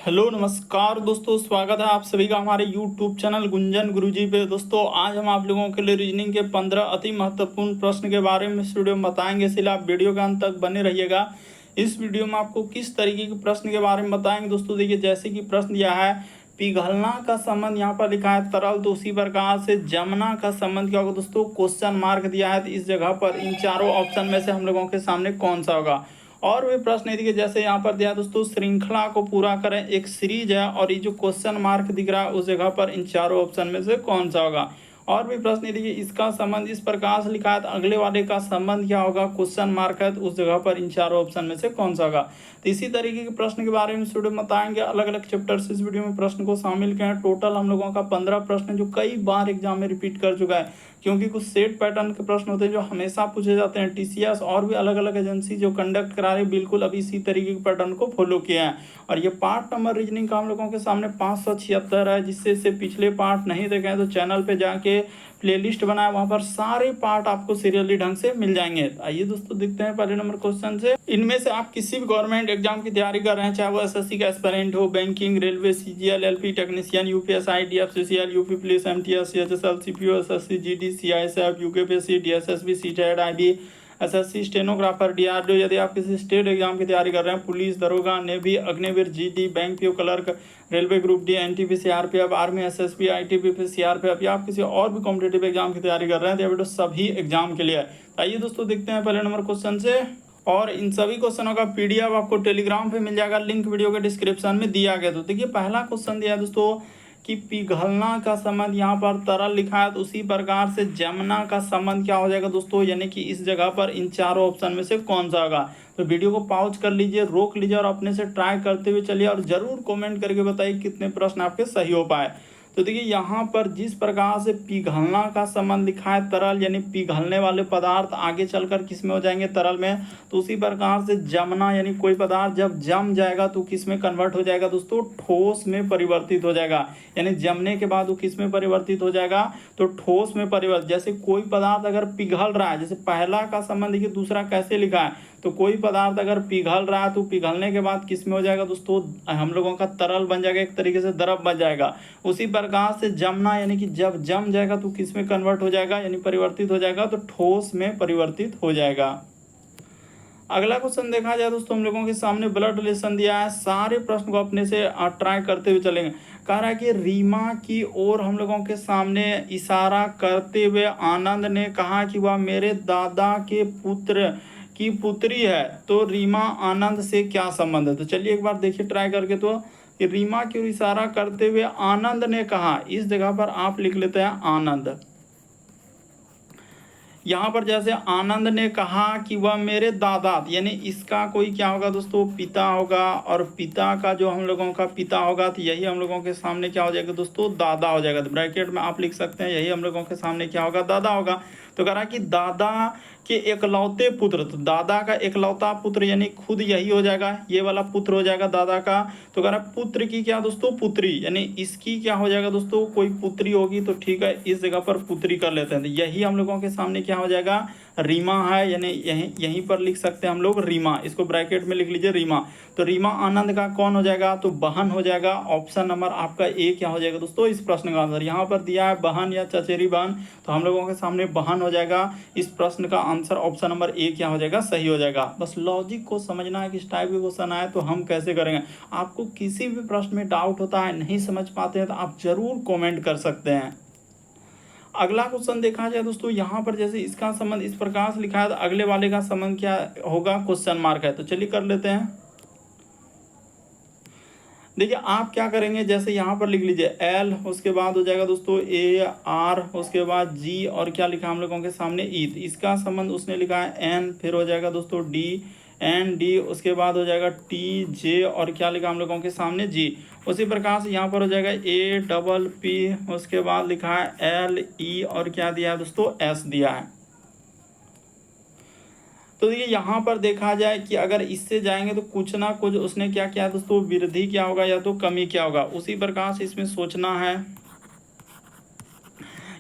Hello नमस्कार दोस्तों, स्वागत है आप सभी का हमारे YouTube चैनल गुंजन गुरुजी पे। दोस्तों आज हम आप लोगों के लिए रीजनिंग के 15 अति महत्वपूर्ण प्रश्न के बारे में इस वीडियो में बताएंगे, इसलिए आप वीडियो के अंत तक बने रहिएगा। इस वीडियो में आपको किस तरीके के प्रश्न के बारे में बताएंगे दोस्तों। देखिए, जैसे कि प्रश्न दिया है पिघलना का संबंध, यहाँ पर लिखा है तरल, तो उसी प्रकार से जमना का संबंध क्या होगा दोस्तों, क्वेश्चन मार्क दिया है। तो इस जगह पर इन चारों ऑप्शन में से हम लोगों के सामने कौन सा होगा। और भी प्रश्न है, देखिए जैसे यहाँ पर दिया है दोस्तों, श्रृंखला को पूरा करें, एक सीरीज है और ये जो क्वेश्चन मार्क दिख रहा है उस जगह पर इन चारों ऑप्शन में से कौन सा होगा। और भी प्रश्न है, देखिए इसका संबंध इस प्रकार से लिखा है, तो अगले वाले का संबंध क्या होगा, क्वेश्चन मार्क है, तो उस जगह पर इन चारों ऑप्शन में से कौन सा होगा। तो इसी तरीके के प्रश्न के बारे में इस वीडियो में बताएंगे, अलग अलग चैप्टर से इस वीडियो में प्रश्न को शामिल किए हैं। टोटल हम लोगों का 15 प्रश्न जो कई बार एग्जाम में रिपीट कर चुका है, क्योंकि कुछ सेट पैटर्न के प्रश्न होते हैं जो हमेशा पूछे जाते हैं। टीसीएस और भी अलग अलग एजेंसी जो कंडक्ट करा रही बिल्कुल अभी इसी तरीके के पैटर्न को फॉलो किया है। और ये पार्ट नंबर रीजनिंग का हम लोगों के सामने 576 है, जिससे पिछले पार्ट नहीं देखे हैं तो चैनल पे जाके प्लेलिस्ट बनाया, वहां पर सारे पार्ट आपको सीरियली ढंग से मिल जाएंगे। आइए दोस्तों देखते हैं पहले नंबर क्वेश्चन से। इनमें से आप किसी भी गवर्नमेंट एग्जाम की तैयारी कर रहे हैं, चाहे वो एसएससी का एस्पिरेंट हो, banking, railway, CGL, LP technician, UPSI, DFCCL, UP police, MTS, CHSL, CPO, SSC, GD, CISF, UKPSC, DSSB, CTET, IB, SSC, stenographer, DRDO. यदि आप किसी स्टेट एग्जाम की तैयारी कर रहे हैं, पुलिस, दरोगा, navy, Agniveer, GD, bank PO clerk, railway group D, NTP, CRPF, army, SSB, ITBP, CRPF, या आप किसी और भी कॉम्पिटेटिव एग्जाम की तैयारी कर रहे हैं, तो ये वीडियो सभी एग्जाम के लिए है। आइए दोस्तों देखते हैं पहले नंबर क्वेश्चन से। और इन सभी क्वेश्चनों का पीडीएफ आपको टेलीग्राम पे मिल जाएगा, लिंक वीडियो के डिस्क्रिप्शन में दिया गया। तो देखिए पहला क्वेश्चन दिया है दोस्तों कि पिघलना का संबंध, यहाँ पर तरल लिखा है, तो उसी प्रकार से जमना का संबंध क्या हो जाएगा दोस्तों, यानी कि इस जगह पर इन चारों ऑप्शन में से कौन सा होगा। तो वीडियो को पॉज कर लीजिए, रोक लीजिए और अपने से ट्राई करते हुए चलिए, और जरूर कमेंट करके बताइए कितने प्रश्न आपके सही हो पाए। तो देखिए यहाँ पर जिस प्रकार से पिघलना का संबंध लिखा है तरल, यानी पिघलने वाले पदार्थ आगे चलकर किस में हो जाएंगे, तरल में। तो उसी प्रकार से जमना, यानी कोई पदार्थ जब जम जाएगा तो किस में कन्वर्ट हो जाएगा दोस्तों, ठोस में परिवर्तित हो जाएगा। यानी जमने के बाद वो किस में परिवर्तित हो जाएगा, तो ठोस में परिवर्तित। जैसे कोई पदार्थ अगर पिघल रहा है, जैसे पहला का संबंध देखिए दूसरा कैसे लिखा है, तो कोई पदार्थ अगर पिघल रहा है तो पिघलने के बाद किस में हो जाएगा दोस्तों, हम लोगों का तरल बन जाएगा, एक तरीके से द्रव बन जाएगा। उसी प्रकार से जमना, यानी कि जब जम जाएगा तो किस में कन्वर्ट हो जाएगा, यानी परिवर्तित हो जाएगा, तो ठोस में परिवर्तित हो जाएगा। अगला क्वेश्चन देखा जाए दोस्तों, हम लोगों के सामने ब्लड रिलेशन दिया है। सारे प्रश्न को अपने से ट्राई करते हुए चलेंगे। कह रहा है कि रीमा की ओर हम लोगों के सामने इशारा करते हुए आनंद ने कहा कि वह मेरे दादा के पुत्र की पुत्री है, तो रीमा आनंद से क्या संबंध है। तो चलिए एक बार देखिए ट्राई करके। तो रीमा की ओर इशारा करते हुए आनंद ने कहा, इस जगह पर आप लिख लेते हैं आनंद। यहाँ पर जैसे आनंद ने कहा कि वह मेरे दादा, यानी इसका कोई क्या होगा दोस्तों, पिता होगा, और पिता का जो हम लोगों का पिता होगा तो यही हम लोगों के सामने क्या हो जाएगा दोस्तों, दादा हो जाएगा। तो ब्रैकेट में आप लिख सकते हैं यही हम लोगों के सामने क्या होगा, दादा होगा। तो कह रहा कि दादा के एकलौते पुत्र, तो दादा का एकलौता पुत्र यानी खुद यही हो जाएगा, ये वाला पुत्र हो जाएगा दादा का। तो कह रहा पुत्र की क्या दोस्तों, पुत्री, यानी इसकी क्या हो जाएगा दोस्तों, कोई पुत्री होगी, तो ठीक है इस जगह पर पुत्री कर लेते हैं। तो यही हम लोगों के सामने क्या हो जाएगा, रीमा है, यानी यहीं पर लिख सकते हैं हम लोग रीमा, इसको ब्रैकेट में लिख लीजिए रीमा। तो रीमा आनंद का कौन हो जाएगा, तो बहन हो जाएगा। ऑप्शन नंबर आपका ए क्या हो जाएगा दोस्तों, इस प्रश्न का आंसर। यहाँ पर दिया है बहन या चचेरी बहन, तो हम लोगों के सामने बहन हो जाएगा। इस प्रश्न का आंसर ऑप्शन नंबर ए क्या हो जाएगा, सही हो जाएगा। बस लॉजिक को समझना है कि इस टाइप के क्वेश्चन आए तो हम कैसे करेंगे। आपको किसी भी प्रश्न में डाउट होता है, नहीं समझ पाते हैं, तो आप जरूर कमेंट कर सकते हैं। अगला क्वेश्चन देखा जाए दोस्तों, यहाँ पर जैसे इसका संबंध इस प्रकार से लिखा है, तो अगले वाले का संबंध क्या होगा, क्वेश्चन मार्क है। तो चलिए कर लेते हैं। देखिए आप क्या करेंगे, जैसे यहाँ पर लिख लीजिए एल, उसके बाद हो जाएगा दोस्तों ए आर, उसके बाद जी, और क्या लिखा हम लोगों के सामने ई। तो इसका संबंध उसने लिखा है एन, फिर हो जाएगा दोस्तों डी, एन डी, उसके बाद हो जाएगा टी जे, और क्या लिखा हम लोगों के सामने जी। उसी प्रकार से यहाँ पर हो जाएगा ए डबल पी, उसके बाद लिखा है एल ई, और क्या दिया है दोस्तों, एस दिया है। तो देखिए यहाँ पर देखा जाए कि अगर इससे जाएंगे तो कुछ ना कुछ उसने क्या किया दोस्तों, वृद्धि क्या होगा या तो कमी क्या होगा। उसी प्रकार से इसमें सोचना है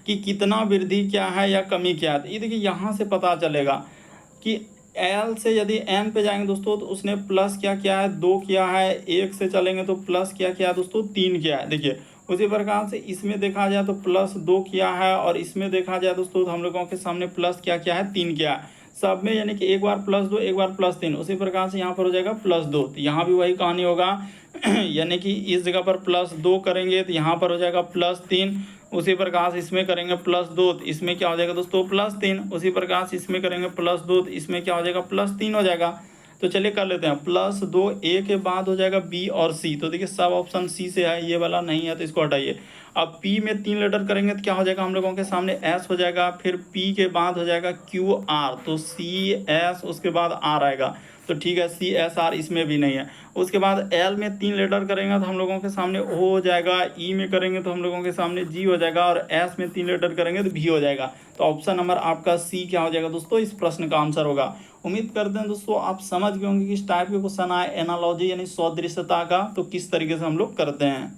कि कितना वृद्धि क्या है या कमी क्या है। ये देखिए यहाँ से पता चलेगा कि एल से यदि एन पे जाएंगे दोस्तों तो उसने प्लस क्या किया है, 2 किया है। एक से चलेंगे तो प्लस क्या किया है दोस्तों, 3 किया है। देखिए उसी प्रकार से इसमें देखा जाए तो प्लस 2 किया है, और इसमें देखा जाए दोस्तों तो हम लोगों के सामने प्लस क्या किया है, 3 किया है। सब में यानी कि एक बार प्लस 2, एक बार प्लस 3। उसी प्रकार से यहाँ पर हो जाएगा प्लस 2, तो यहाँ भी वही कहानी होगा यानी कि इस जगह पर प्लस 2 करेंगे तो यहाँ पर हो जाएगा प्लस 3। उसी प्रकार से इसमें करेंगे प्लस 2 तो इसमें क्या हो जाएगा दोस्तों, प्लस 3। उसी प्रकार से इसमें करेंगे प्लस 2 तो इसमें क्या हो जाएगा, प्लस 3 हो जाएगा। तो चलिए कर लेते हैं, प्लस 2 ए के बाद हो जाएगा बी और सी। तो देखिए सब ऑप्शन सी से है, ये वाला नहीं है तो इसको हटाइए। अब पी में 3 लेटर करेंगे तो क्या हो जाएगा हम लोगों के सामने, एस हो जाएगा। फिर पी के बाद हो जाएगा क्यू आर, तो सी एस उसके बाद आर आएगा। तो ठीक है, सी एस आर इसमें भी नहीं है। उसके बाद एल में 3 लेटर करेंगे तो हम लोगों के सामने ओ हो जाएगा। ई में करेंगे तो हम लोगों के सामने जी हो जाएगा, और एस में 3 लेटर करेंगे तो भी हो जाएगा। तो ऑप्शन नंबर आपका सी क्या हो जाएगा दोस्तों, इस प्रश्न का आंसर होगा। उम्मीद करते हैं दोस्तों आप समझ गए होंगे किस टाइप के क्वेश्चन आए एनालॉजी यानी सदृश्यता का, तो किस तरीके से हम लोग करते हैं।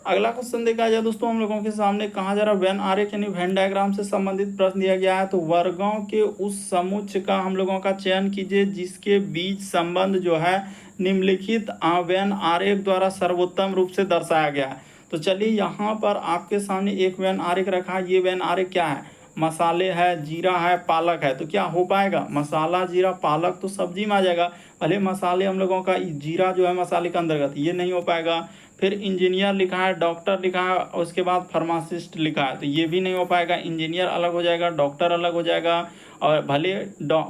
अगला क्वेश्चन देखा जाए दोस्तों हम लोगों के सामने, कहा जा रहा वेन आरेख यानी वेन डायग्राम से संबंधित प्रश्न दिया गया है। तो वर्गों के उस समुच्चय का हम लोगों का चयन कीजिए जिसके बीच संबंध जो है निम्नलिखित वेन आरेख द्वारा सर्वोत्तम रूप से दर्शाया गया है। तो चलिए यहाँ पर आपके सामने एक वेन आरेख रखा है। ये वेन आरेख क्या है, मसाले है, जीरा है, पालक है। तो क्या हो पाएगा, मसाला जीरा पालक तो सब्जी में आ जाएगा। भले मसाले हम लोगों का, जीरा जो है मसाले के अंतर्गत, ये नहीं हो पाएगा। फिर इंजीनियर लिखा है, डॉक्टर लिखा है, उसके बाद फार्मासिस्ट लिखा है, तो ये भी नहीं हो पाएगा। इंजीनियर अलग हो जाएगा, डॉक्टर अलग हो जाएगा। और भले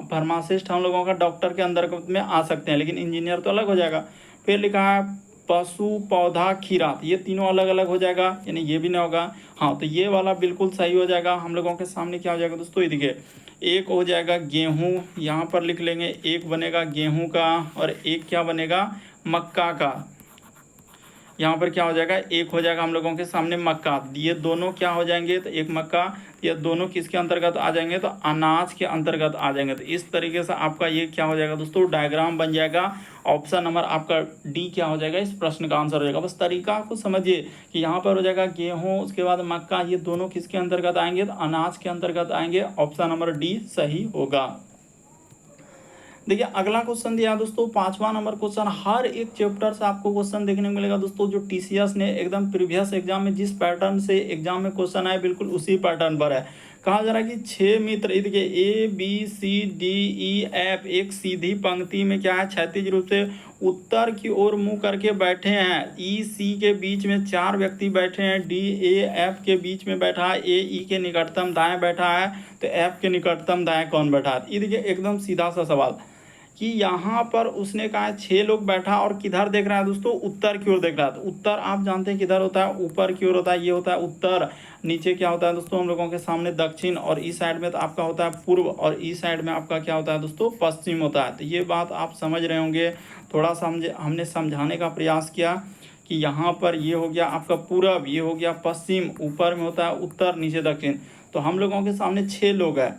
फार्मासिस्ट हम लोगों का डॉक्टर के अंतर्गत में आ सकते हैं, लेकिन इंजीनियर तो अलग हो जाएगा। फिर लिखा है पशु पौधा खीरा, तो ये तीनों अलग अलग हो जाएगा, यानी ये भी नहीं होगा। हाँ, तो ये वाला बिल्कुल सही हो जाएगा। हम लोगों के सामने क्या हो जाएगा दोस्तों, ये देखिए एक हो जाएगा गेहूँ, यहाँ पर लिख लेंगे। एक बनेगा गेहूँ का, और एक क्या बनेगा, मक्का का। यहाँ पर क्या हो जाएगा, एक हो जाएगा हम लोगों के सामने मक्का। ये दोनों क्या हो जाएंगे, तो एक मक्का, ये दोनों किसके अंतर्गत आ जाएंगे, तो अनाज के अंतर्गत आ जाएंगे। तो इस तरीके से आपका ये क्या हो जाएगा दोस्तों, डायग्राम बन जाएगा। ऑप्शन नंबर आपका डी क्या हो जाएगा, इस प्रश्न का आंसर हो जाएगा। बस तरीका को समझिए कि यहाँ पर हो जाएगा गेहूँ, उसके बाद मक्का, ये दोनों किसके अंतर्गत आएंगे, तो अनाज के अंतर्गत आएंगे। ऑप्शन नंबर डी सही होगा। देखिए अगला क्वेश्चन दिया दोस्तों, 5वां नंबर क्वेश्चन। हर एक चैप्टर से आपको क्वेश्चन देखने को मिलेगा दोस्तों, जो टीसीएस ने एकदम प्रीवियस एग्जाम में जिस पैटर्न से एग्जाम में क्वेश्चन आए बिल्कुल उसी पैटर्न पर है। कहा जा रहा है कि 6 मित्र, देखिए A B C D E F एक सीधी पंक्ति में क्या है, क्षैतिज रूप से उत्तर की ओर मुंह करके बैठे हैं। ई सी के बीच में 4 व्यक्ति बैठे हैं, डी ए एफ के बीच में बैठा है, ए ई के निकटतम दाएं बैठा है, तो एफ के निकटतम दाएं कौन बैठा है। ये देखिए एकदम सीधा सा सवाल कि यहाँ पर उसने कहा है 6 लोग बैठा, और किधर देख रहा है दोस्तों, उत्तर की ओर देख रहा है। तो उत्तर आप जानते हैं किधर होता है, ऊपर की ओर होता है, ये होता है उत्तर। नीचे क्या होता है दोस्तों हम लोगों के सामने दक्षिण, और इस साइड में तो आपका होता है पूर्व, और इस साइड में आपका क्या होता है दोस्तों, पश्चिम होता है। तो ये बात आप समझ रहे होंगे। थोड़ा सा हमने समझाने का प्रयास किया कि यहाँ पर ये हो गया आपका पूरब, ये हो गया पश्चिम, ऊपर में होता है उत्तर, नीचे दक्षिण। तो हम लोगों के सामने 6 लोग हैं,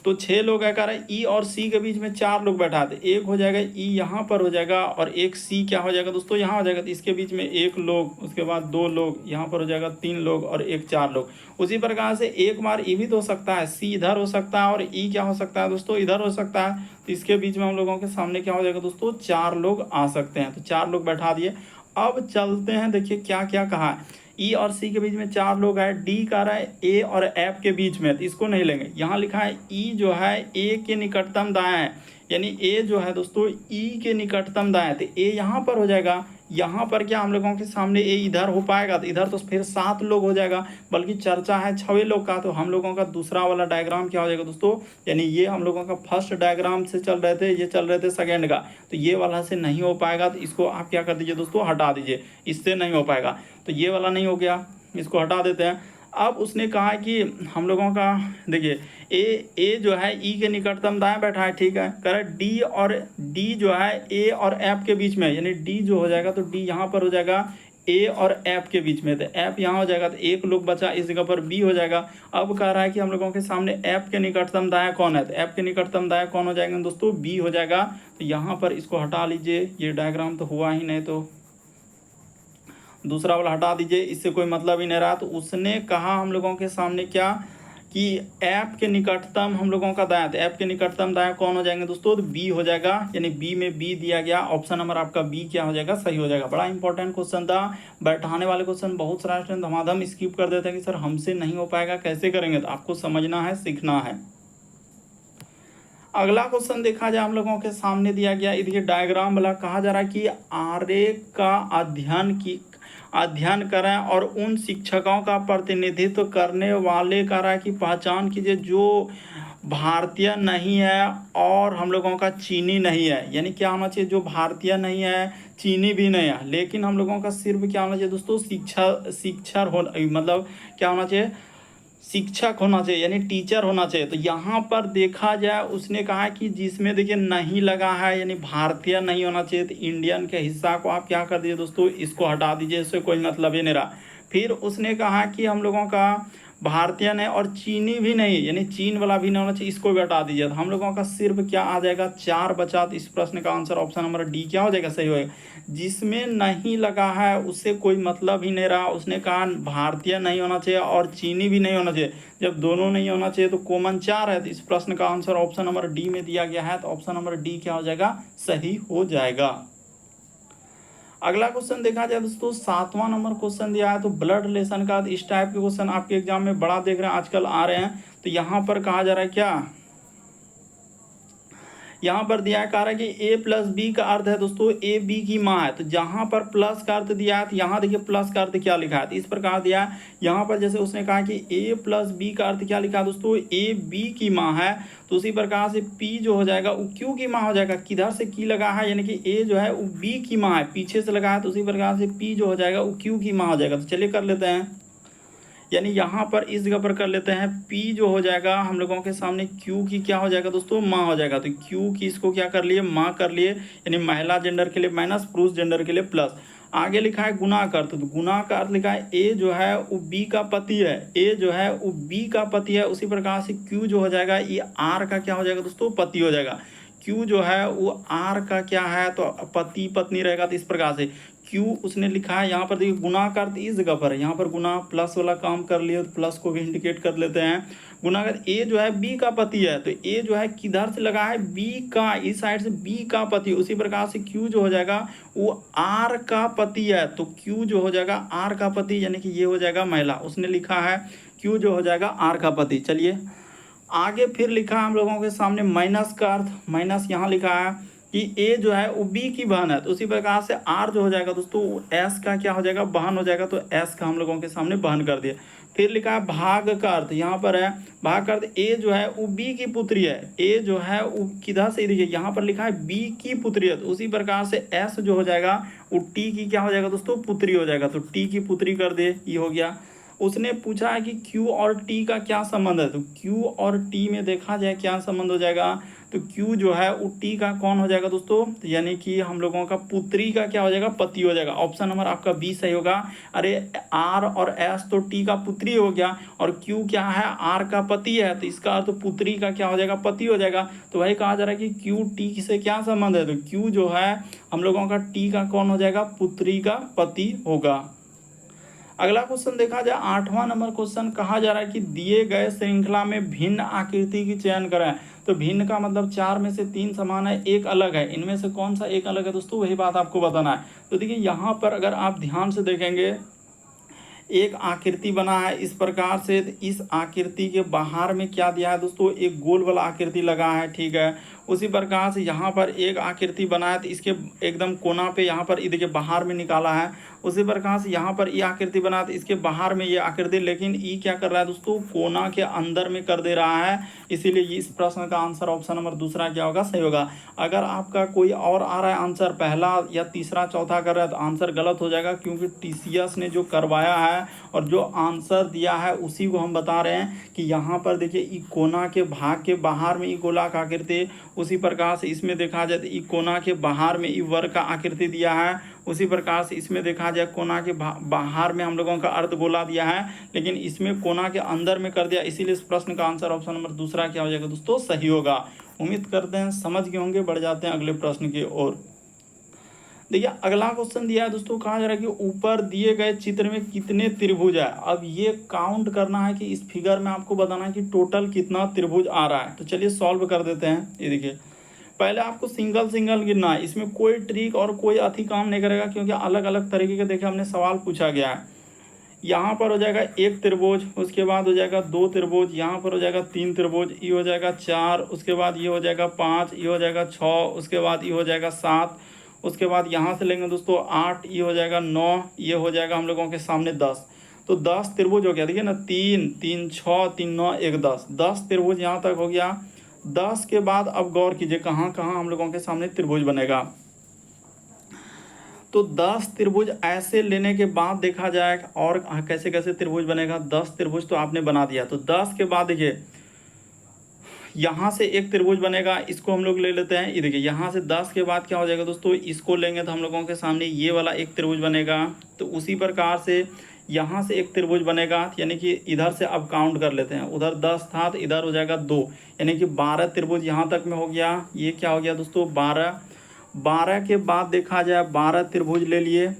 तो 6 लोग है, कह रहा है ई और सी के बीच में 4 लोग बैठा थे। एक हो जाएगा ई यहाँ पर हो जाएगा, और एक सी क्या हो जाएगा दोस्तों, यहाँ हो जाएगा। तो इसके बीच में 1 लोग, उसके बाद 2 लोग, यहाँ पर हो जाएगा 3 लोग, और एक 4 लोग। उसी प्रकार से एक बार ई भी तो हो सकता है, सी इधर हो सकता है, और ई क्या हो सकता है दोस्तों, इधर हो सकता है। तो इसके बीच में हम लोगों के सामने क्या हो जाएगा दोस्तों, 4 लोग आ सकते हैं। तो 4 लोग बैठा दिए। अब चलते हैं, देखिए क्या क्या कहा है। ई और सी के बीच में 4 लोग है, डी कह रहा है ए और एफ के बीच में, तो इसको नहीं लेंगे। यहाँ लिखा है ई जो है ए के निकटतम दाएं है, यानी ए जो है दोस्तों ई के निकटतम दाएं, तो ए यहाँ पर हो जाएगा। यहाँ पर क्या हम लोगों के सामने ए इधर हो पाएगा, तो इधर तो फिर 7 लोग हो जाएगा, बल्कि चर्चा है 6 लोग का। तो हम लोगों का दूसरा वाला डायग्राम क्या हो जाएगा दोस्तों, यानी ये हम लोगों का फर्स्ट डायग्राम से चल रहे थे, ये चल रहे थे सेकेंड का, तो ये वाला से नहीं हो पाएगा। तो इसको आप क्या कर दीजिए दोस्तों, हटा दीजिए, इससे नहीं हो पाएगा। तो ये वाला नहीं हो गया, इसको हटा देते हैं। अब उसने कहा कि हम लोगों का देखिए ए जो है ई के निकटतम दाएं बैठा है, ठीक है। कह रहा है डी और डी जो है ए और एफ के बीच में, यानी डी जो हो जाएगा तो डी यहाँ पर हो जाएगा ए और एफ के बीच में, तो एफ यहाँ हो जाएगा, तो 1 लोग बचा, इस जगह पर बी हो जाएगा। अब कह रहा है कि हम लोगों के सामने एफ के निकटतम दाएं कौन है, तो एफ के निकटतम दाएं कौन हो जाएगा दोस्तों, बी हो जाएगा। तो यहाँ पर इसको हटा लीजिए, ये डायग्राम तो हुआ ही नहीं, तो दूसरा वाला हटा दीजिए, इससे कोई मतलब ही नहीं रहा। तो उसने कहा हम लोगों के सामने क्या कि ऐप के निकटतम हम लोगों का दायां, तो ऐप के निकटतम दायां कौन हो जाएंगे दोस्तों, तो बी हो जाएगा, यानी बी में बी दिया गया, ऑप्शन नंबर आपका बी क्या हो जाएगा, सही हो जाएगा। बड़ा इंपॉर्टेंट क्वेश्चन था, बैठाने वाले क्वेश्चन बहुत सारा स्टूडेंट धमाधम स्किप कर देते हैं कि सर हमसे नहीं हो पाएगा, कैसे करेंगे, तो आपको समझना है, सीखना है। अगला क्वेश्चन देखा जाए हम लोगों के सामने दिया गया, देखिए डायग्राम वाला, कहा जा रहा है कि आरेख का अध्ययन करें और उन शिक्षकों का प्रतिनिधित्व करने वाले करा की पहचान कीजिए जो भारतीय नहीं है और हम लोगों का चीनी नहीं है। यानी क्या होना चाहिए, जो भारतीय नहीं है, चीनी भी नहीं है, लेकिन हम लोगों का सिर्फ क्या होना चाहिए दोस्तों, शिक्षक हो, मतलब क्या होना चाहिए, शिक्षक होना चाहिए, यानी टीचर होना चाहिए। तो यहाँ पर देखा जाए उसने कहा कि जिसमें देखिए नहीं लगा है, यानी भारतीय नहीं होना चाहिए, तो इंडियन के हिस्सा को आप क्या कर दीजिए दोस्तों, इसको हटा दीजिए, इससे कोई मतलब ही नहीं रहा। फिर उसने कहा कि हम लोगों का भारतीय नहीं और चीनी भी नहीं, यानी चीन वाला भी नहीं होना चाहिए, इसको भी हटा दीजिए। तो हम लोगों का सिर्फ क्या आ जाएगा, 4 बचा। तो इस प्रश्न का आंसर ऑप्शन नंबर डी क्या हो जाएगा, सही होएगा। जिसमें नहीं लगा है उससे कोई मतलब ही नहीं रहा, उसने कहा भारतीय नहीं होना चाहिए और चीनी भी नहीं होना चाहिए। जब दोनों नहीं होना चाहिए तो कॉमन 4 है, तो इस प्रश्न का आंसर ऑप्शन नंबर डी में दिया गया है, तो ऑप्शन नंबर डी क्या हो जाएगा, सही हो जाएगा। अगला क्वेश्चन देखा जाए दोस्तों, 7वां नंबर क्वेश्चन दिया है, तो ब्लड रिलेशन का, इस टाइप के क्वेश्चन आपके एग्जाम में बड़ा देख रहे हैं आजकल आ रहे हैं। तो यहाँ पर कहा जा रहा है क्या, यहाँ पर दिया है, कह रहा है कि ए प्लस बी का अर्थ है दोस्तों ए बी की माँ है। तो जहाँ पर प्लस का अर्थ दिया है, तो यहाँ देखिए प्लस का अर्थ क्या लिखा है, तो इस प्रकार दिया है। यहाँ पर जैसे उसने कहा कि ए प्लस बी का अर्थ क्या लिखा है दोस्तों, ए बी की माँ है, तो उसी प्रकार से पी जो हो जाएगा वो क्यू की माँ हो जाएगा। किधर से की लगा है, यानी कि ए जो है वो बी की माँ है, पीछे से लगा है, तो उसी प्रकार से पी जो हो जाएगा वो क्यू की माँ हो जाएगा। तो चलिए कर लेते हैं, यानी यहाँ पर इस जगह पर कर लेते हैं, P जो हो जाएगा हम लोगों के सामने Q की क्या हो जाएगा दोस्तों, माँ हो जाएगा। तो Q की इसको क्या कर लिए, माँ कर लिए, यानी महिला जेंडर के लिए माइनस, पुरुष जेंडर के लिए प्लस। आगे लिखा है गुना का अर्थ, तो गुना का अर्थ लिखा है A जो है वो B का पति है, A जो है वो B का पति है, उसी प्रकार से Q जो हो जाएगा ये R का क्या हो जाएगा दोस्तों, पति हो जाएगा। Q जो है वो R का क्या है, तो पति पत्नी रहेगा। तो इस प्रकार से Q उसने लिखा है, यहाँ पर देखिए गुना का अर्थ इस जगह पर है, यहाँ पर गुना प्लस वाला काम कर लिए, तो प्लस को भी इंडिकेट कर लेते हैं। गुना का A जो है B का पति है, तो A जो है किधर से लगा है, B का, इस साइड से B का पति, उसी प्रकार से Q जो हो जाएगा वो R का पति है, तो Q जो हो जाएगा R का पति, यानी कि ये हो जाएगा महिला। उसने लिखा है Q जो हो जाएगा R का पति। चलिए आगे फिर लिखा है हम लोगों के सामने माइनस का अर्थ, माइनस यहाँ लिखा है कि A जो है वो B की बहन है, तो उसी प्रकार से R जो हो जाएगा दोस्तों S का क्या हो जाएगा, बहन हो जाएगा, तो S का हम लोगों के सामने बहन कर दिए। फिर लिखा है भाग का अर्थ, यहाँ पर है भाग का अर्थ, A जो है वो B की पुत्री है, A जो है वो किधर से, देखिए यहाँ पर लिखा है B की पुत्री है, तो उसी प्रकार से S जो हो जाएगा वो T की क्या हो जाएगा दोस्तों, पुत्री हो जाएगा, तो T की पुत्री कर दे, ये हो गया। उसने पूछा है कि Q और T का क्या संबंध है, तो Q और T में देखा जाए क्या संबंध हो जाएगा, तो Q जो है वो T का कौन हो जाएगा दोस्तों, तो यानी कि हम लोगों का पुत्री का क्या हो जाएगा, पति हो जाएगा। ऑप्शन नंबर आपका बी सही होगा। अरे R और S तो T का पुत्री हो गया, और Q क्या है, R का पति है, तो इसका अर्थ तो पुत्री का क्या हो जाएगा, पति हो जाएगा। तो वही कहा जा रहा है कि Q T से क्या संबंध है, तो Q जो है हम लोगों का T का कौन हो जाएगा, पुत्री का पति होगा। अगला क्वेश्चन देखा जाए 8वां नंबर क्वेश्चन, कहा जा रहा है कि दिए गए श्रृंखला में भिन्न आकृति की चयन करें। तो भिन्न का मतलब 4 में से 3 समान है, एक अलग है, इनमें से कौन सा एक अलग है दोस्तों, वही बात आपको बताना है। तो देखिए यहाँ पर अगर आप ध्यान से देखेंगे, एक आकृति बना है इस प्रकार से, इस आकृति के बाहर में क्या दिया है दोस्तों, एक गोल वाला आकृति लगा है, ठीक है। उसी प्रकार से यहाँ पर एक आकृति बना है, तो इसके एकदम कोना पे यहाँ पर देखिए बाहर में निकाला है। उसी प्रकार से यहाँ पर ये आकृति बना है, तो इसके बाहर में ये आकृति, लेकिन ये क्या कर रहा है दोस्तों, कोना के अंदर में कर दे रहा है, इसीलिए इस प्रश्न का आंसर ऑप्शन नंबर दूसरा क्या होगा, सही होगा। अगर आपका कोई और आ रहा है आंसर पहला या तीसरा चौथा कर रहा है, तो आंसर गलत हो जाएगा, क्योंकि TCS ने जो करवाया है और जो आंसर दिया है उसी को हम बता रहे हैं कि यहाँ पर देखिए ई कोना के भाग के बाहर में ई गोलाकार आकृति, उसी प्रकार से इसमें देखा जाए तो ई कोना के बाहर में ई वर्ग का आकृति दिया है, उसी प्रकार से इसमें देखा जाए कोना के बाहर में हम लोगों का अर्ध गोला दिया है, लेकिन इसमें कोना के अंदर में कर दिया, इसीलिए इस प्रश्न का आंसर ऑप्शन नंबर दूसरा क्या हो जाएगा दोस्तों, सही होगा। उम्मीद करते हैं समझ गए होंगे, बढ़ जाते हैं अगले प्रश्न की ओर। देखिए अगला क्वेश्चन दिया है दोस्तों, कहा जा रहा है कि ऊपर दिए गए चित्र में कितने त्रिभुज है। अब ये काउंट करना है कि इस फिगर में आपको बताना है कि टोटल कितना त्रिभुज आ रहा है। तो चलिए सॉल्व कर देते हैं। ये देखिए पहले आपको सिंगल सिंगल गिनना है, इसमें कोई ट्रिक और कोई अति काम नहीं करेगा, क्योंकि अलग अलग तरीके के देखिए हमने सवाल पूछा गया है। यहाँ पर हो जाएगा एक त्रिभुज, उसके बाद हो जाएगा दो त्रिभुज, यहाँ पर हो जाएगा तीन त्रिभुज, ये हो जाएगा चार, उसके बाद ये हो जाएगा पाँच, ये हो जाएगा छः, उसके बाद ये हो जाएगा सात, उसके बाद यहाँ से लेंगे दोस्तों आठ, ये हो जाएगा नौ, ये हो जाएगा हम लोगों के सामने 10। तो 10 त्रिभुज हो गया। देखिए ना, तीन तीन छः, तीन नौ, एक 10, 10 त्रिभुज यहाँ तक हो गया। 10 के बाद अब गौर कीजिए कहाँ कहाँ हम लोगों के सामने त्रिभुज बनेगा। तो 10 त्रिभुज ऐसे लेने के बाद देखा जाए और कैसे कैसे त्रिभुज बनेगा। 10 त्रिभुज तो आपने बना दिया। तो 10 के बाद देखिए यहाँ से एक त्रिभुज बनेगा, इसको हम लोग ले लेते हैं। ये देखिए यहाँ से 10 के बाद क्या हो जाएगा दोस्तों, इसको लेंगे तो हम लोगों के सामने ये वाला एक त्रिभुज बनेगा। तो उसी प्रकार से यहाँ से एक त्रिभुज बनेगा, यानी कि इधर से अब काउंट कर लेते हैं। उधर 10 था तो इधर हो जाएगा 2, यानी कि 12 त्रिभुज यहाँ तक में हो गया। ये क्या हो गया दोस्तों, 12। 12 के बाद देखा जाए 12 त्रिभुज ले लिए।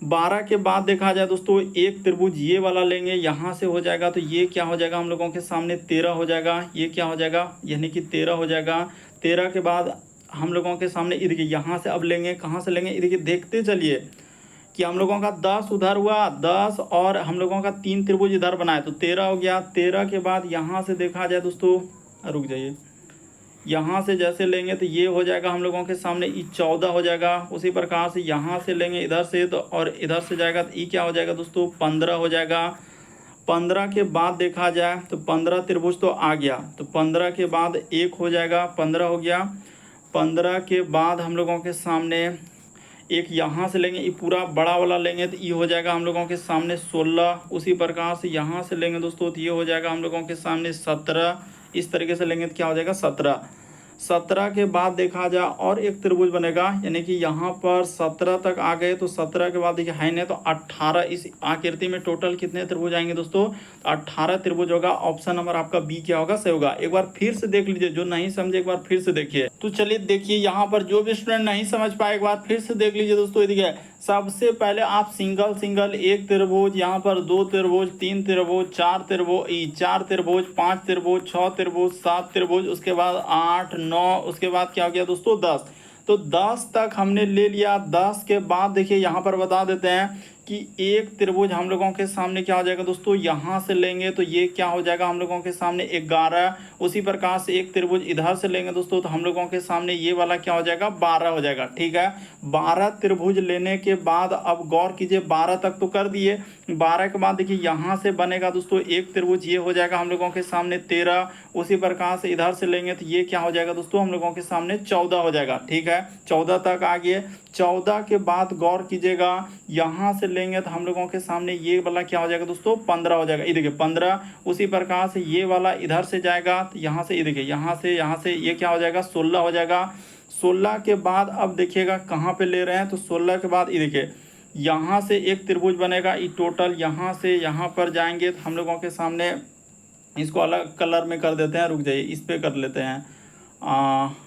12 के बाद देखा जाए दोस्तों एक त्रिभुज ये वाला लेंगे, यहाँ से हो जाएगा तो ये क्या हो जाएगा हम लोगों के सामने 13 हो जाएगा। ये क्या हो जाएगा, यानी कि 13 हो जाएगा। 13 के बाद हम लोगों के सामने इधर यहाँ से अब लेंगे, कहाँ से लेंगे, इधर देखते चलिए कि हम लोगों का 10 उधर हुआ, 10 और हम लोगों का 3 त्रिभुज इधर बनाए तो 13 हो गया। 13 के बाद यहाँ से देखा जाए दोस्तों, रुक जाइए, यहाँ से जैसे लेंगे तो ये हो जाएगा हम लोगों के सामने ये 14 हो जाएगा। उसी प्रकार से यहाँ से लेंगे इधर से तो और इधर से जाएगा तो ये क्या हो जाएगा दोस्तों, 15 हो जाएगा। 15 के बाद देखा जाए तो 15 त्रिभुज तो आ गया। तो 15 के बाद एक हो जाएगा, 15 हो गया। 15 के बाद हम लोगों के सामने एक यहाँ से लेंगे, ये पूरा बड़ा वाला लेंगे तो ये हो जाएगा हम लोगों के सामने 16। उसी प्रकार से यहाँ से लेंगे दोस्तों तो ये हो जाएगा हम लोगों के सामने 17। इस तरीके से लेंगे तो क्या हो जाएगा 17। 17 के बाद देखा जाए और एक त्रिभुज बनेगा, यानी कि यहाँ पर 17 तक आ गए तो 17 के बाद देखिए है नहीं तो 18। इस आकृति में टोटल कितने त्रिभुज आएंगे दोस्तों, तो 18 त्रिभुज होगा। ऑप्शन नंबर आपका बी क्या होगा, सही होगा। एक बार फिर से देख लीजिए, जो नहीं समझे एक बार फिर से देखिए। तो चलिए देखिए यहाँ पर जो भी स्टूडेंट नहीं समझ पाए एक बार फिर से देख लीजिए दोस्तों। ये देखिए सबसे पहले आप सिंगल सिंगल एक त्रिभुज, यहाँ पर दो त्रिभुज, तीन त्रिभुज, चार त्रिभुज, पांच त्रिभुज, छह त्रिभुज, सात त्रिभुज, उसके बाद 8, 9, उसके बाद क्या हो गया दोस्तों 10। तो 10 तक हमने ले लिया। 10 के बाद देखिए यहाँ पर बता देते हैं कि एक त्रिभुज हम लोगों के सामने क्या हो जाएगा दोस्तों, यहाँ से लेंगे तो ये क्या हो जाएगा हम लोगों के सामने 11। उसी प्रकार से एक त्रिभुज इधर से लेंगे दोस्तों तो हम लोगों के सामने ये वाला क्या हो जाएगा 12 हो जाएगा। ठीक है, 12 त्रिभुज लेने के बाद अब गौर कीजिए 12 तक तो कर दिए। 12 के बाद देखिए यहाँ से बनेगा दोस्तों एक त्रिभुज, ये हो जाएगा हम लोगों के सामने 13। उसी प्रकार से इधर से लेंगे तो ये क्या हो जाएगा दोस्तों हम लोगों के सामने 14 हो जाएगा। ठीक है, 14 तक आ गए। 14 के बाद गौर कीजिएगा यहाँ से लेंगे तो हम लोगों के सामने ये वाला क्या हो जाएगा दोस्तों 15 हो जाएगा। ये देखिए 15। उसी प्रकार से ये वाला इधर से जाएगा तो यहाँ से ये देखिए यहाँ से ये क्या हो जाएगा 16 हो जाएगा। 16 के बाद अब देखिएगा कहाँ पे ले रहे हैं, तो 16 के बाद ये देखिए यहाँ से एक त्रिभुज बनेगा। ये टोटल यहाँ से यहाँ पर जाएंगे तो हम लोगों के सामने, इसको अलग कलर में कर देते हैं, रुक जाइए इस पे कर लेते हैं।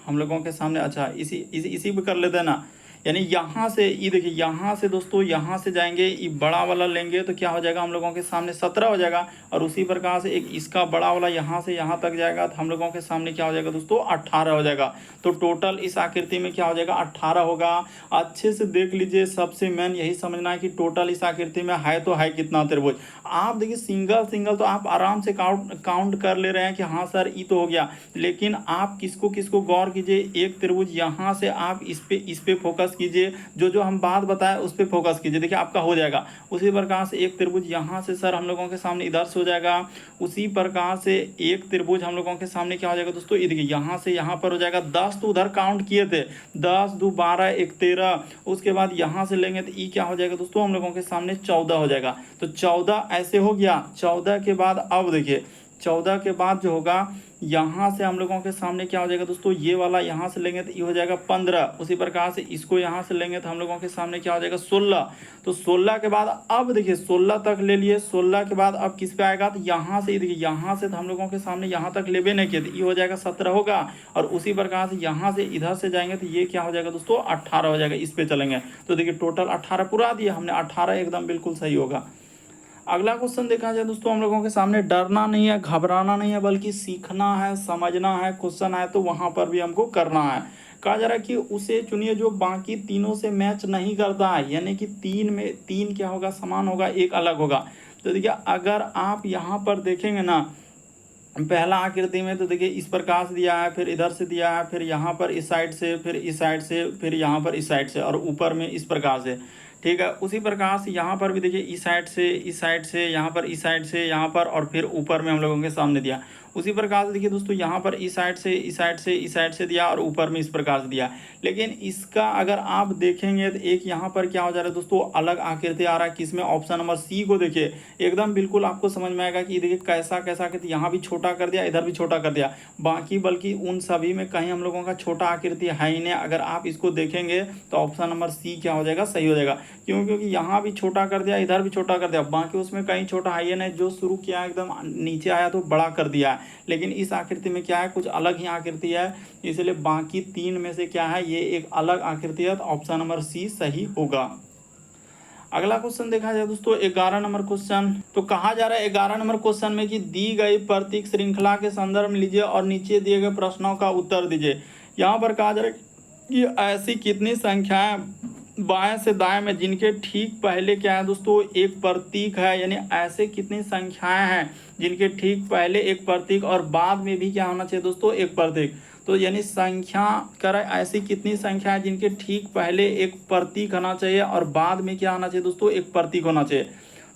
हम लोगों के सामने अच्छा इसी पे कर लेते हैं ना, यानी यहाँ से ये देखिए यहाँ से दोस्तों यहाँ से जाएंगे, ये बड़ा वाला लेंगे तो क्या हो जाएगा हम लोगों के सामने 17 हो जाएगा। और उसी प्रकार से एक इसका बड़ा वाला यहाँ से यहाँ तक जाएगा तो हम लोगों के सामने क्या हो जाएगा दोस्तों 18 हो जाएगा। तो टोटल इस आकृति में क्या हो जाएगा 18 होगा। अच्छे से देख लीजिए, सबसे मेन यही समझना है कि टोटल इस आकृति में है तो है कितना त्रिभुज। आप देखिए सिंगल सिंगल तो आप आराम से काउंट कर ले रहे हैं कि हाँ सर ये तो हो गया, लेकिन आप किसको गौर कीजिए, एक त्रिभुज यहाँ से आप इस पे फोकस कीजिए, जो हम बात बताए उस पे फोकस कीजिए, देखिए आपका हो जाएगा। उसी प्रकार से एक त्रिभुज यहाँ से सर हम लोगों के सामने इधर से हो जाएगा। उसी प्रकार से एक त्रिभुज हम लोगों के सामने क्या हो जाएगा दोस्तों, ये देखिए यहाँ से यहाँ पर हो जाएगा 10, तो उधर काउंट किए थे 10, 2, 12, 1, 13। उसके बाद यहाँ से लेंगे तो ये क्या हो जाएगा दोस्तों हम लोगों के सामने 14 हो जाएगा। तो 14 ऐसे हो गया। 14 के बाद अब देखिए 14 के बाद जो होगा यहाँ से हम लोगों के सामने क्या हो जाएगा दोस्तों, ये वाला यहाँ से लेंगे तो ये हो जाएगा 15। उसी प्रकार से इसको यहाँ से लेंगे तो हम लोगों के सामने क्या हो जाएगा 16। तो 16 के बाद अब देखिए 16 तक ले लिए, 16 के बाद अब किस पे आएगा, तो यहाँ से देखिए, यहाँ से तो हम लोगों के सामने यहाँ तक लेबे नहीं किए तो ये हो जाएगा 17 होगा। और उसी प्रकार से यहाँ से इधर से जाएंगे तो ये क्या हो जाएगा दोस्तों 18 हो जाएगा। इस पे चलेंगे तो देखिए टोटल 18 पूरा दिया हमने, 18 एकदम बिल्कुल सही होगा। अगला क्वेश्चन देखा जाए दोस्तों हम लोगों के सामने, डरना नहीं है, घबराना नहीं है, बल्कि सीखना है, समझना है। क्वेश्चन आए तो वहां पर भी हमको करना है। कहा जा रहा है कि उसे चुनिए जो बाकी तीनों से मैच नहीं करता है, यानी कि तीन में तीन क्या होगा, समान होगा, एक अलग होगा। तो देखिए अगर आप यहाँ पर देखेंगे ना, पहला आकृति में तो देखिए इस प्रकार से दिया है, फिर इधर से दिया है, फिर यहाँ पर इस साइड से, फिर इस साइड से, फिर यहाँ पर इस साइड से, और ऊपर में इस प्रकार से, ठीक है। उसी प्रकार से यहाँ पर भी देखिए इस साइड से, इस साइड से, यहाँ पर इस साइड से, यहाँ पर, और फिर ऊपर में हम लोगों के सामने दिया। उसी प्रकार से देखिए दोस्तों यहाँ पर इस साइड से, इस साइड से, इस साइड से दिया, और ऊपर में इस प्रकार से दिया। लेकिन इसका अगर आप देखेंगे तो एक यहाँ पर क्या हो जा रहा है दोस्तों, अलग आकृति आ रहा है। किसमें, ऑप्शन नंबर सी को देखिए, एकदम बिल्कुल आपको समझ में आएगा कि देखिए कैसा कैसा आकृति, यहाँ भी छोटा कर दिया, इधर भी छोटा कर दिया, बाकी बल्कि उन सभी में कहीं हम लोगों का छोटा आकृति है ही नहीं। अगर आप इसको देखेंगे तो ऑप्शन नंबर सी क्या हो जाएगा, सही हो जाएगा। क्यों, क्योंकि यहाँ भी छोटा कर दिया, इधर भी छोटा कर दिया, बाकी उसमें कहीं छोटा है ही नहीं। जो शुरू किया एकदम नीचे आया तो बड़ा कर दिया है। लेकिन इस आकृति में क्या है, कुछ अलग ही आकृति है, इसलिए बाकी तीन में से क्या है, ये एक अलग आकृति है। तो ऑप्शन नंबर सी सही होगा। अगला क्वेश्चन देखा जाए दोस्तों 11 नंबर क्वेश्चन। तो कहा जा रहा है 11 नंबर क्वेश्चन में कि दी गई प्रतीक श्रृंखला के संदर्भ में लीजिए और नीचे दिए गए प्रश्नों का उत्तर दीजिए। यहाँ पर कहा जा रहा है कि ऐसी कितनी संख्याएं बाएं से दाएं में जिनके ठीक पहले क्या है दोस्तों, एक प्रतीक है। यानी ऐसे कितनी संख्याएं हैं जिनके ठीक पहले एक प्रतीक और बाद में भी क्या होना चाहिए दोस्तों, एक प्रतीक। तो यानी संख्या कर ऐसी कितनी संख्या है जिनके ठीक पहले एक प्रतीक होना चाहिए और बाद में क्या होना चाहिए दोस्तों, एक प्रतीक होना चाहिए।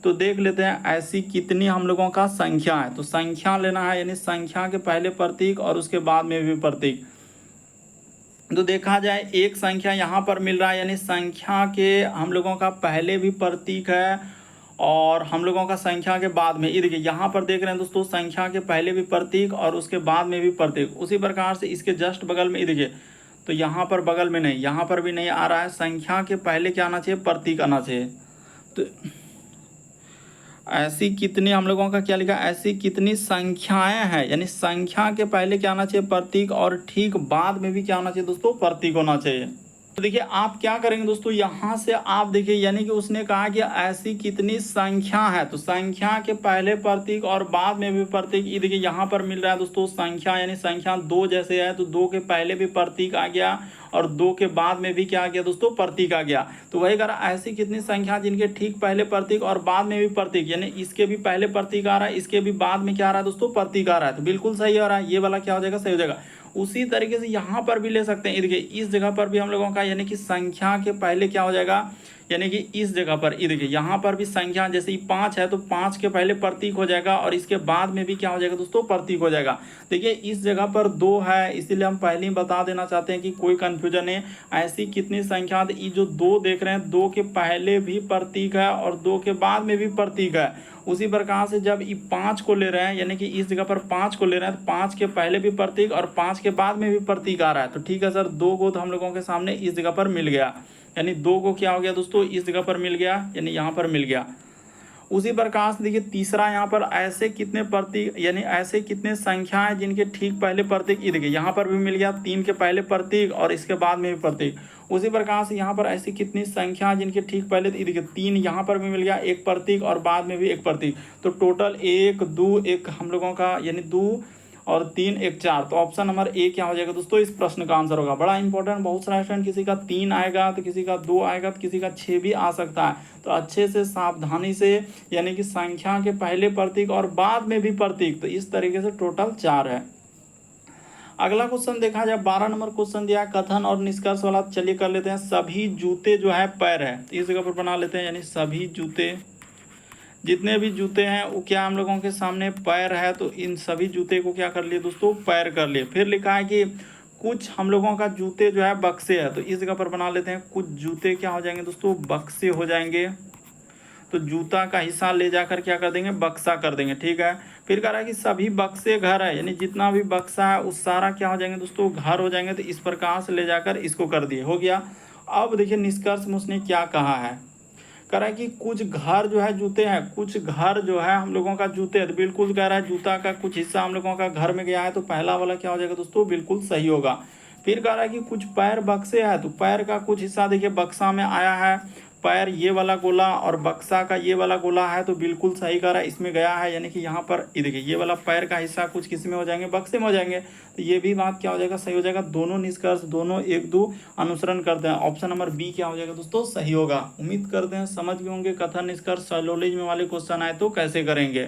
तो देख लेते हैं ऐसी कितनी हम लोगों का संख्या है। तो संख्या लेना है, यानी संख्या के पहले प्रतीक और उसके बाद में भी प्रतीक। तो देखा जाए एक संख्या यहाँ पर मिल रहा है, यानी संख्या के हम लोगों का पहले भी प्रतीक है और हम लोगों का संख्या के बाद में, ये देखिए यहाँ पर देख रहे हैं दोस्तों, संख्या के पहले भी प्रतीक और उसके बाद में भी प्रतीक। उसी प्रकार से इसके जस्ट बगल में ये देखिए, तो यहाँ पर बगल में नहीं, यहाँ पर भी नहीं आ रहा है। संख्या के पहले क्या आना चाहिए, प्रतीक आना चाहिए। तो ऐसी कितनी हम लोगों का क्या लिखा, ऐसी कितनी संख्याएं हैं, यानी संख्या के पहले क्या आना चाहिए, प्रतीक, और ठीक बाद में भी क्या होना चाहिए दोस्तों, प्रतीक होना चाहिए। तो देखिए आप क्या करेंगे दोस्तों, यहाँ से आप देखिए, यानी कि उसने कहा कि ऐसी कितनी संख्या है, तो संख्या के पहले प्रतीक और बाद में भी प्रतीक। ये देखिए यहाँ पर मिल रहा है दोस्तों संख्या, यानी संख्या 2 जैसे है, तो 2 के पहले भी प्रतीक आ गया और 2 के बाद में भी क्या आ गया दोस्तों, प्रतीक आ गया। तो वही कह रहा ऐसी कितनी संख्या जिनके ठीक पहले प्रतीक और बाद में भी प्रतीक, यानी इसके भी पहले प्रतीक आ रहा है, इसके भी बाद में क्या आ रहा है दोस्तों, प्रतीक आ रहा है। तो बिल्कुल सही आ रहा है, ये वाला क्या हो जाएगा, सही हो जाएगा। उसी तरीके से यहाँ पर भी ले सकते हैं, देखिए इस जगह पर भी हम लोगों का, यानी कि संख्या के पहले क्या हो जाएगा, यानी कि इस जगह पर ये देखिए यहाँ पर भी संख्या, जैसे ही 5 है तो 5 के पहले प्रतीक हो जाएगा और इसके बाद में भी क्या हो जाएगा दोस्तों, प्रतीक हो जाएगा। देखिए इस जगह पर 2 है, इसीलिए हम पहले ही बता देना चाहते हैं कि कोई कंफ्यूजन है। ऐसी कितनी संख्या, ये जो 2 देख रहे हैं, 2 के पहले भी प्रतीक है और 2 के बाद में भी प्रतीक है। उसी प्रकार से जब ये 5 को ले रहे हैं, यानी कि इस जगह पर 5 को ले रहे हैं, तो 5 के पहले भी प्रतीक और 5 के बाद में भी प्रतीक आ रहा है। तो ठीक है सर, 2 को तो हम लोगों के सामने इस जगह पर मिल गया, यानी 2 को क्या हो गया दोस्तों, इस जगह पर मिल गया, यानी यहाँ पर मिल गया। उसी प्रकार से देखिए तीसरा यहाँ पर ऐसे कितने प्रतीक, यानी ऐसे कितने संख्याएं जिनके ठीक पहले प्रतीक, ये देखिए यहाँ पर भी मिल गया, 3 के पहले प्रतीक और इसके बाद में भी प्रतीक। उसी प्रकार से यहाँ पर ऐसी कितनी संख्या जिनके ठीक पहले, ये देखिए 3 यहाँ पर भी मिल गया, एक प्रतीक और बाद में भी एक प्रतीक। तो टोटल 1 2 1 हम लोगों का, यानी 2 और 3 1 4। तो ऑप्शन नंबर ए क्या हो जाएगा दोस्तों, इस प्रश्न का आंसर होगा। बड़ा इंपॉर्टेंट, बहुत सारा स्टूडेंट किसी का 3 आएगा तो किसी का 2 आएगा तो किसी का 6 भी आ सकता है। तो अच्छे से सावधानी से, यानी कि संख्या के पहले प्रतीक और बाद में भी प्रतीक, तो इस तरीके से टोटल 4 है। अगला क्वेश्चन देखा जाए 12 नंबर क्वेश्चन दिया कथन और निष्कर्ष वाला, चलिए कर लेते हैं। सभी जूते जो है पैर है, तो इस जगह पर बना लेते हैं, यानी सभी जूते, जितने भी जूते हैं वो क्या हम लोगों के सामने पैर है, तो इन सभी जूते को क्या कर लिए दोस्तों, पैर कर लिए। फिर लिखा है कि कुछ हम लोगों का जूते जो है बक्से है, तो इस जगह पर बना लेते हैं, कुछ जूते क्या हो जाएंगे दोस्तों, बक्से हो जाएंगे। तो जूता का हिस्सा ले जाकर क्या कर देंगे, बक्सा कर देंगे, ठीक है। फिर कह रहा है कि सभी बक्से घर है, यानी जितना भी बक्सा है उस सारा क्या हो जाएंगे दोस्तों, घर हो जाएंगे। तो इस प्रकार से ले जाकर इसको कर दिए, हो गया। अब देखिए निष्कर्ष में उसने क्या कहा है, कह रहा है कि कुछ घर जो है जूते हैं, कुछ घर जो है हम लोगों का जूते है। तो बिल्कुल कह रहा है जूता का कुछ हिस्सा हम लोगों का घर में गया है, तो पहला वाला क्या हो जाएगा दोस्तों, बिल्कुल सही होगा। फिर कह रहा है कि कुछ पैर बक्से है, तो पैर का कुछ हिस्सा देखिए बक्सा में आया है, पैर ये वाला गोला और बक्सा का ये वाला गोला है, तो बिल्कुल सही कह रहा है, इसमें गया है। यानी कि यहाँ पर ये देखिए ये वाला पैर का हिस्सा कुछ किस में हो जाएंगे, बक्से में हो जाएंगे। तो ये भी बात क्या हो जाएगा, सही हो जाएगा। दोनों निष्कर्ष दोनों एक दो अनुसरण करते हैं। ऑप्शन नंबर बी क्या हो जाएगा दोस्तों, सही होगा। उम्मीद करते हैं समझ गए होंगे। कथन निष्कर्ष साइलोलॉजी में वाले क्वेश्चन आए तो कैसे करेंगे।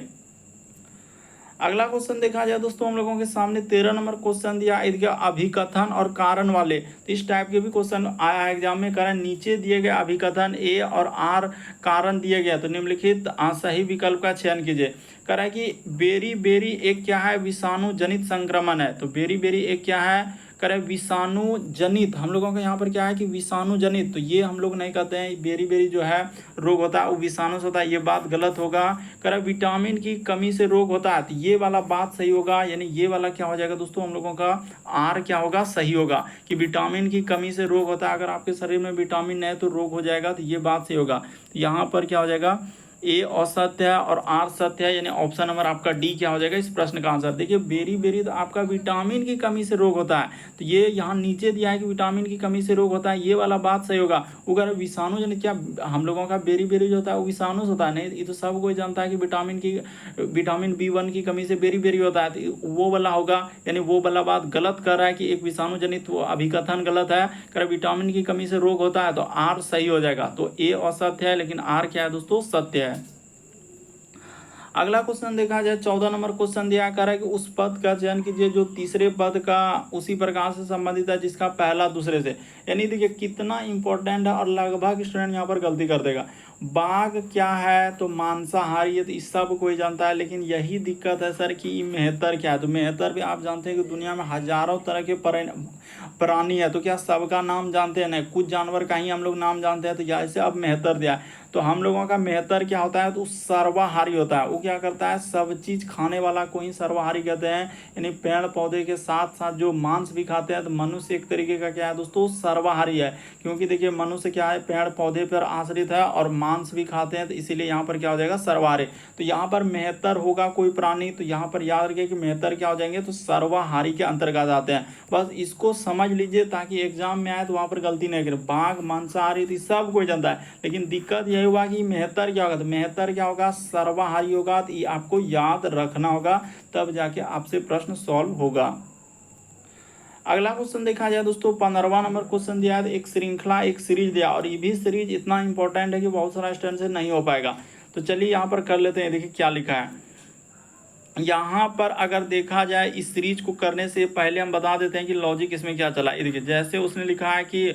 अगला क्वेश्चन देखा जाए दोस्तों, हम लोगों के सामने 13 नंबर क्वेश्चन दिया है, इसके अभिकथन और कारण वाले। तो इस टाइप के भी क्वेश्चन आया है एग्जाम में। कारण नीचे दिए गए अभिकथन ए और आर कारण दिए गया, तो निम्नलिखित सही विकल्प का चयन कीजिए। कह रहा है कि बेरी बेरी एक क्या है, विषाणु जनित संक्रमण है। तो बेरी बेरी एक क्या है, करें विषाणु जनित, हम लोगों का यहाँ पर क्या है कि विषाणु जनित। तो ये हम लोग नहीं कहते हैं बेरी बेरी जो है रोग होता है वो विषाणु से होता है, ये बात गलत होगा। करें विटामिन की कमी से रोग होता है, तो ये वाला बात सही होगा। यानी ये वाला क्या हो जाएगा दोस्तों, हम लोगों का आर क्या होगा, सही होगा कि विटामिन की कमी से रोग होता है। अगर आपके शरीर में विटामिन नहीं है तो रोग हो जाएगा, तो ये बात सही होगा। तो यहाँ पर क्या हो जाएगा, ए असत्य है और आर सत्य है, यानी ऑप्शन नंबर आपका डी क्या हो जाएगा इस प्रश्न का आंसर। देखिए बेरी बेरी तो आपका विटामिन की कमी से रोग होता है, तो ये यहाँ नीचे दिया है कि विटामिन की कमी से रोग होता है, ये वाला बात सही होगा। अगर विषाणु यानी क्या हम लोगों का बेरी बेरी जो होता है वो विषाणु से होता है, नहीं ये तो सब कोई जानता है कि विटामिन B1 की कमी से बेरी बेरी होता है, तो वो वाला होगा। यानी वो वाला बात गलत कर रहा है कि एक विषाणु जनित अभिकथन गलत है, कर विटामिन की कमी से रोग होता है, तो आर सही हो जाएगा। तो ए असत्य है लेकिन आर क्या है दोस्तों, सत्य है। अगला क्वेश्चन देखा जाए 14 नंबर क्वेश्चन दिया कर है कि उस पद का चयन कीजिए जो तीसरे पद का उसी प्रकार से संबंधित है जिसका पहला दूसरे से। यानी देखिए कितना इंपॉर्टेंट है और लगभग स्टूडेंट यहाँ पर गलती कर देगा। बाघ क्या है, तो मांसाहारी है, तो इस सब कोई जानता है, लेकिन यही दिक्कत है सर कि मेहतर क्या है। तो मेहतर भी आप जानते हैं कि दुनिया में हजारों तरह के प्राणी है, तो क्या सबका नाम जानते हैं, नहीं कुछ जानवर का ही हम लोग नाम जानते हैं। तो जैसे अब मेहतर दिया है, तो हम लोगों का मेहतर क्या होता है, तो सर्वाहारी होता है। वो क्या करता है, सब चीज खाने वाला को ही सर्वाहारी कहते हैं। यानी पेड़ पौधे के साथ साथ जो मांस भी खाते हैं। तो मनुष्य एक तरीके का क्या है दोस्तों, सर्वाहारी है, क्योंकि देखिए मनुष्य क्या है, पेड़ पौधे पर आश्रित है और मांस भी खाते हैं, तो इसीलिए यहाँ पर क्या हो जाएगा, सर्वाहारी। तो यहाँ पर मेहतर होगा कोई प्राणी, तो यहाँ पर याद रखिए कि मेहतर क्या हो जाएंगे, तो सर्वाहारी के अंतर्गत आते हैं। बस इसको समझ लीजिए ताकि एग्जाम में आए तो वहाँ पर गलती नहीं करें। बाघ मांसाहारी थी सब कोई जानता है, लेकिन दिक्कत यही हुआ कि मेहतर क्या होगा, तो मेहतर क्या होगा, सर्वाहारी होगा। तो ये आपको याद रखना होगा, तब जाके आपसे प्रश्न सॉल्व होगा। अगला क्वेश्चन देखा जाए दोस्तों 15वां नंबर क्वेश्चन दिया है, एक श्रृंखला एक सीरीज दिया, और ये भी सीरीज इतना इंपॉर्टेंट है कि बहुत सारा स्टूडेंट से नहीं हो पाएगा। तो चलिए यहाँ पर कर लेते हैं। देखिए क्या लिखा है यहाँ पर, अगर देखा जाए इस सीरीज को करने से पहले हम बता देते हैं कि लॉजिक इसमें क्या चला। ये देखिए जैसे उसने लिखा है कि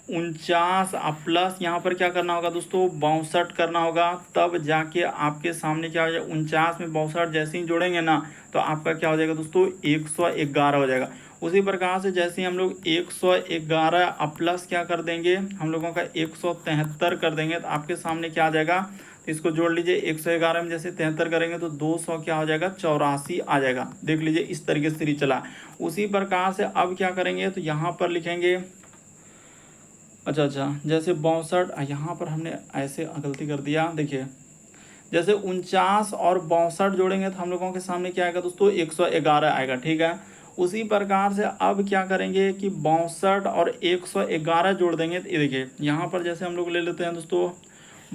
49 प्लस यहाँ पर क्या करना होगा दोस्तों, 62 करना होगा, तब जाके आपके सामने क्या हो जाएगा, 49 में 62 जैसे ही जोड़ेंगे ना, तो आपका क्या हो जाएगा दोस्तों, 111 हो जाएगा। उसी प्रकार से जैसे ही हम लोग 111 प्लस क्या कर देंगे, हम लोगों का 173 कर देंगे, तो आपके सामने क्या आ जाएगा, तो इसको जोड़ लीजिए। 111 में जैसे 73 करेंगे तो 200 क्या हो जाएगा, 84 आ जाएगा। देख लीजिए इस तरीके से सीरीज चला। उसी प्रकार से अब क्या करेंगे, तो यहाँ पर लिखेंगे, अच्छा जैसे 62, यहाँ पर हमने ऐसे गलती कर दिया। देखिए जैसे 49 और 62 जोड़ेंगे तो हम लोगों के सामने क्या आएगा दोस्तों, 111 आएगा, ठीक है। उसी प्रकार से अब क्या करेंगे कि 62 और 111 जोड़ देंगे। तो ये देखिए यहाँ पर जैसे हम लोग ले लेते हैं दोस्तों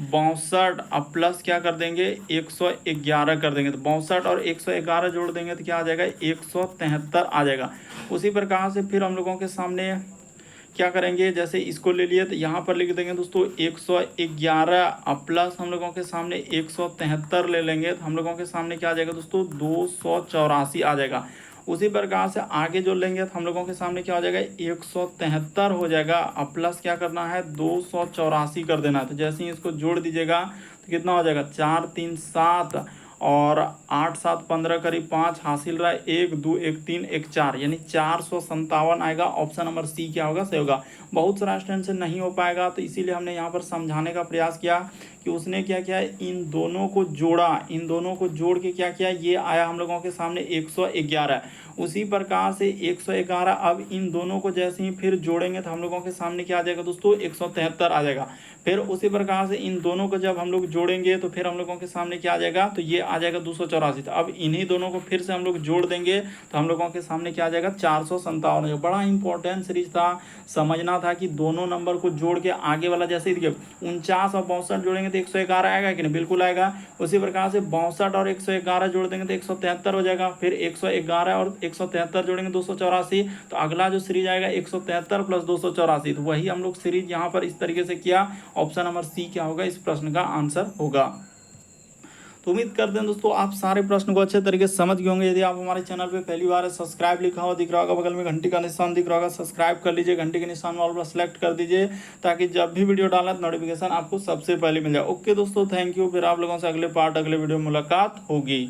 62 अब प्लस क्या कर देंगे, 111 कर देंगे। तो 62 और 111 जोड़ देंगे तो क्या आ जाएगा, 173 आ जाएगा। उसी प्रकार से फिर हम लोगों के सामने क्या करेंगे, जैसे इसको ले लिए तो यहाँ पर लिख देंगे दोस्तों 111 प्लस हम लोगों के सामने 173 ले लेंगे, तो हम लोगों के सामने क्या आ जाएगा दोस्तों, 284 आ जाएगा। उसी प्रकार से आगे जो लेंगे तो हम लोगों के सामने क्या हो जाएगा, 173 हो जाएगा। अब प्लस क्या करना है, 284 कर देना है। तो जैसे ही इसको जोड़ दीजिएगा तो कितना हो जाएगा, 4 3 7 और 8 7 15 करीब 5 हासिल रहा है, 1 2 1 3 1 4, यानी 457 आएगा। ऑप्शन नंबर सी क्या होगा, सही होगा। बहुत सारा स्टूडेंट से नहीं हो पाएगा, तो इसीलिए हमने यहाँ पर समझाने का प्रयास किया कि उसने क्या किया, इन दोनों को जोड़ा, इन दोनों को जोड़ के क्या किया, ये आया हम लोगों के सामने 111। उसी प्रकार से 111, अब इन दोनों को जैसे ही फिर जोड़ेंगे तो हम लोगों के सामने क्या आ जाएगा दोस्तों, 173 आ जाएगा। फिर उसी प्रकार से इन दोनों को जब हम लोग जोड़ेंगे तो फिर हम लोगों के सामने क्या आ जाएगा, तो ये आ जाएगा 284। तो अब इन्हीं दोनों को फिर से हम लोग जोड़ देंगे तो हम लोगों के सामने क्या आ जाएगा, 457। बड़ा इंपॉर्टेंट सीरीज था, समझना था कि दोनों नंबर को जोड़ के आगे वाला, जैसे 49 और 62 जोड़ेंगे तो 111 आएगा कि नहीं, बिल्कुल आएगा। उसी प्रकार से 62 और 111 जोड़ देंगे तो 173 हो जाएगा। फिर 111 और 173 जोड़ेंगे 284। तो अगला जो सीरीज आएगा 173 प्लस 284, तो वही हम लोग सीरीज यहाँ पर इस तरीके से किया। ऑप्शन नंबर सी क्या होगा, इस प्रश्न का आंसर होगा। तो उम्मीद करते हैं दोस्तों आप सारे प्रश्न को अच्छे तरीके से समझ गए होंगे। यदि आप हमारे चैनल पे पहली बार है, सब्सक्राइब लिखा हुआ दिख रहा होगा, बगल में घंटी का निशान दिख रहा होगा, सब्सक्राइब कर लीजिए, घंटी के निशान वाला सेलेक्ट कर दीजिए, ताकि जब भी वीडियो डाला तो नोटिफिकेशन आपको सबसे पहले मिल जाए। ओके दोस्तों, थैंक यू। फिर आप लोगों से अगले वीडियो में मुलाकात होगी।